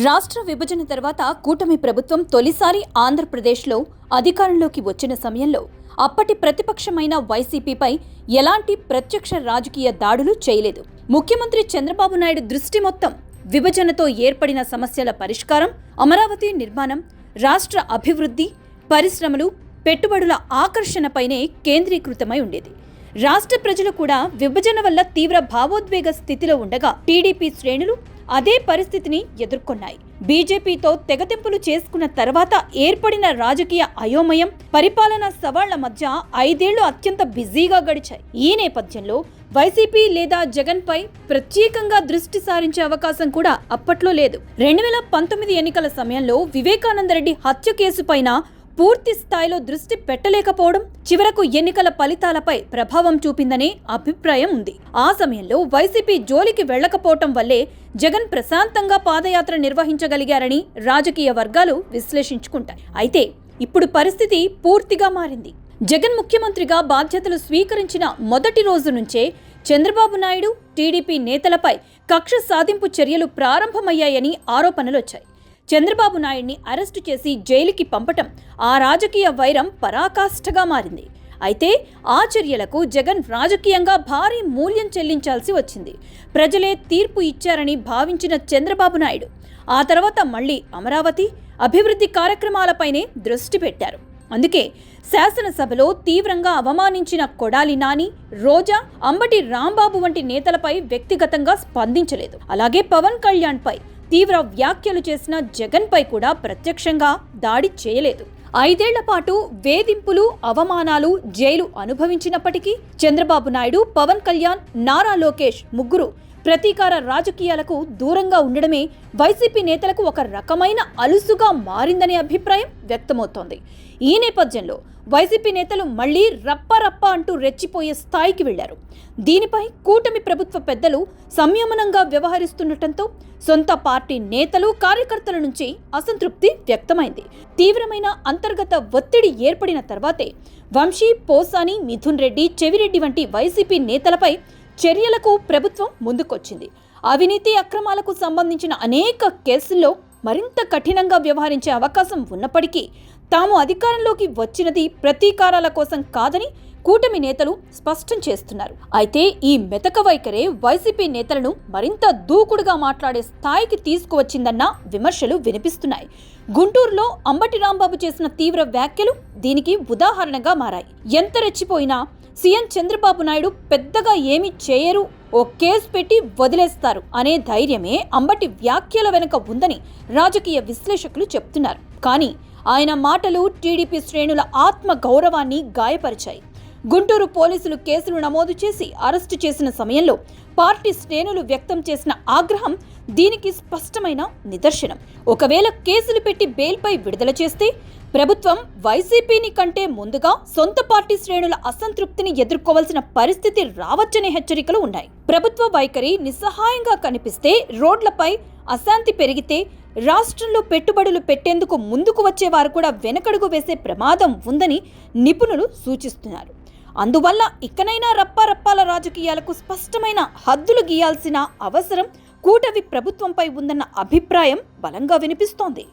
రాష్ట్ర విభజన తర్వాత కూటమి ప్రభుత్వం తొలిసారి ఆంధ్రప్రదేశ్లో అధికారంలోకి వచ్చిన సమయంలో అప్పటి ప్రతిపక్షమైన వైసీపీపై ఎలాంటి ప్రత్యక్ష రాజకీయ దాడులు చేయలేదు. ముఖ్యమంత్రి చంద్రబాబు నాయుడు దృష్టి మొత్తం విభజనతో ఏర్పడిన సమస్యల పరిష్కారం, అమరావతి నిర్మాణం, రాష్ట్ర అభివృద్ధి, పరిశ్రమలు, పెట్టుబడుల ఆకర్షణపైనే కేంద్రీకృతమై ఉండేది. రాష్ట్ర ప్రజలు కూడా విభజన వల్ల తీవ్ర భావోద్వేగ స్థితిలో ఉండగా టీడీపీ శ్రేణులు అదే పరిస్థితిని ఎదుర్కొన్నాయి. బీజేపీతో తెగతింపులు చేసుకున్న తర్వాత ఏర్పడిన రాజకీయ అయోమయం, పరిపాలనా సవాళ్ల మధ్య 5 ఏళ్లు అత్యంత బిజీగా గడిచాయి. ఈ నేపథ్యంలో వైసీపీ లేదా జగన్ పై ప్రత్యేకంగా దృష్టి సారించే అవకాశం కూడా అప్పట్లో లేదు. 2019 ఎన్నికల సమయంలో వివేకానందరెడ్డి హత్య కేసుపైన పూర్తి స్థాయిలో దృష్టి పెట్టలేకపోవడం చివరకు ఎన్నికల ఫలితాలపై ప్రభావం చూపిందనే అభిప్రాయం ఉంది. ఆ సమయంలో వైసీపీ జోలికి వెళ్లకపోవటం వల్లే జగన్ ప్రశాంతంగా పాదయాత్ర నిర్వహించగలిగారని రాజకీయ వర్గాలు విశ్లేషించుకుంటాయి. అయితే ఇప్పుడు పరిస్థితి పూర్తిగా మారింది. జగన్ ముఖ్యమంత్రిగా బాధ్యతలు స్వీకరించిన మొదటి రోజు నుంచే చంద్రబాబు నాయుడు, టీడీపీ నేతలపై కక్ష సాధింపు చర్యలు ప్రారంభమయ్యాయని ఆరోపణలొచ్చాయి. చంద్రబాబు నాయుడిని అరెస్టు చేసి జైలుకి పంపటం ఆ రాజకీయ వైరం పరాకాష్ఠగా మారింది. అయితే ఆ చర్యలకు జగన్ రాజకీయంగా భారీ మూల్యం చెల్లించాల్సి వచ్చింది. ప్రజలే తీర్పు ఇచ్చారని భావించిన చంద్రబాబు నాయుడు ఆ తర్వాత మళ్లీ అమరావతి, అభివృద్ధి కార్యక్రమాలపైనే దృష్టి పెట్టారు. అందుకే శాసనసభలో తీవ్రంగా అవమానించిన కొడాలి నాని, రోజా, అంబటి రాంబాబు వంటి నేతలపై వ్యక్తిగతంగా స్పందించలేదు. అలాగే పవన్ కళ్యాణ్ పై తీవ్ర వ్యాఖ్యలు చేసిన జగన్ పై కూడా ప్రత్యక్షంగా దాడి చేయలేదు. 5 ఏళ్ల పాటు వేధింపులు, అవమానాలు, జైలు అనుభవించినప్పటికీ చంద్రబాబు నాయుడు, పవన్ కళ్యాణ్, నారా లోకేష్ ముగ్గురు ప్రతీకార రాజకీయాలకు దూరంగా ఉండడమే వైసీపీ నేతలకు ఒక రకమైన అలుసుగా మారిందనే అభిప్రాయం వ్యక్తమవుతోంది. ఈ నేపథ్యంలో వైసీపీ నేతలు మళ్లీ రప్ప అంటూ రెచ్చిపోయే స్థాయికి వెళ్లారు. దీనిపై కూటమి ప్రభుత్వ పెద్దలు సంయమనంగా వ్యవహరిస్తుండటంతో సొంత పార్టీ నేతలు, కార్యకర్తల నుంచి అసంతృప్తి వ్యక్తమైంది. తీవ్రమైన అంతర్గత ఒత్తిడి ఏర్పడిన తర్వాతే వంశీ, పోసాని, మిథున్ రెడ్డి, చెవిరెడ్డి వంటి వైసీపీ నేతలపై చర్యలకు ప్రభుత్వం ముందుకొచ్చింది. అవినీతి, అక్రమాలకు సంబంధించిన అనేక కేసుల్లో మరింత కఠినంగా వ్యవహరించే అవకాశం ఉన్నప్పటికీ తాము అధికారంలోకి వచ్చినది ప్రతీకారాల కోసం కాదని కూటమి నేతలు స్పష్టం చేస్తున్నారు. అయితే ఈ మెతక వైఖరే వైసీపీ నేతలను మరింత దూకుడుగా మాట్లాడే స్థాయికి తీసుకువచ్చిందన్న విమర్శలు వినిపిస్తున్నాయి. గుంటూరులో అంబటి రాంబాబు చేసిన తీవ్ర వ్యాఖ్యలు దీనికి ఉదాహరణగా మారాయి. ఎంత రెచ్చిపోయినా సీఎం చంద్రబాబు నాయుడు పెద్దగా ఏమీ చేయరు, ఓ కేసు పెట్టి వదిలేస్తారు అనే ధైర్యమే అంబటి వ్యాఖ్యల వెనుక ఉందని రాజకీయ విశ్లేషకులు చెప్తున్నారు. కానీ ఆయన మాటలు టీడీపీ శ్రేణుల ఆత్మ గౌరవాన్ని గాయపరిచాయి. గుంటూరు పోలీసులు కేసులు నమోదు చేసి అరెస్టు చేసిన సమయంలో పార్టీ శ్రేణులు వ్యక్తం చేసిన ఆగ్రహం దీనికి స్పష్టమైన నిదర్శనం. ఒకవేళ కేసులు పెట్టి బెయిల్పై విడుదల చేస్తే ప్రభుత్వం వైసీపీని కంటే ముందుగా సొంత పార్టీ శ్రేణుల అసంతృప్తిని ఎదుర్కోవాల్సిన పరిస్థితి రావచ్చనే హెచ్చరికలు ఉన్నాయి. ప్రభుత్వ వైఖరి నిస్సహాయంగా కనిపిస్తే, రోడ్లపై అశాంతి పెరిగితే రాష్ట్రంలో పెట్టుబడులు పెట్టేందుకు ముందుకు వచ్చేవారు కూడా వెనకడుగు వేసే ప్రమాదం ఉందని నిపుణులు సూచిస్తున్నారు. అందువల్ల ఇకనైనా రప్పాల రాజకీయాలకు స్పష్టమైన హద్దులు గీయాల్సిన అవసరం కూటమి ప్రభుత్వంపై ఉందన్న అభిప్రాయం బలంగా వినిపిస్తోంది.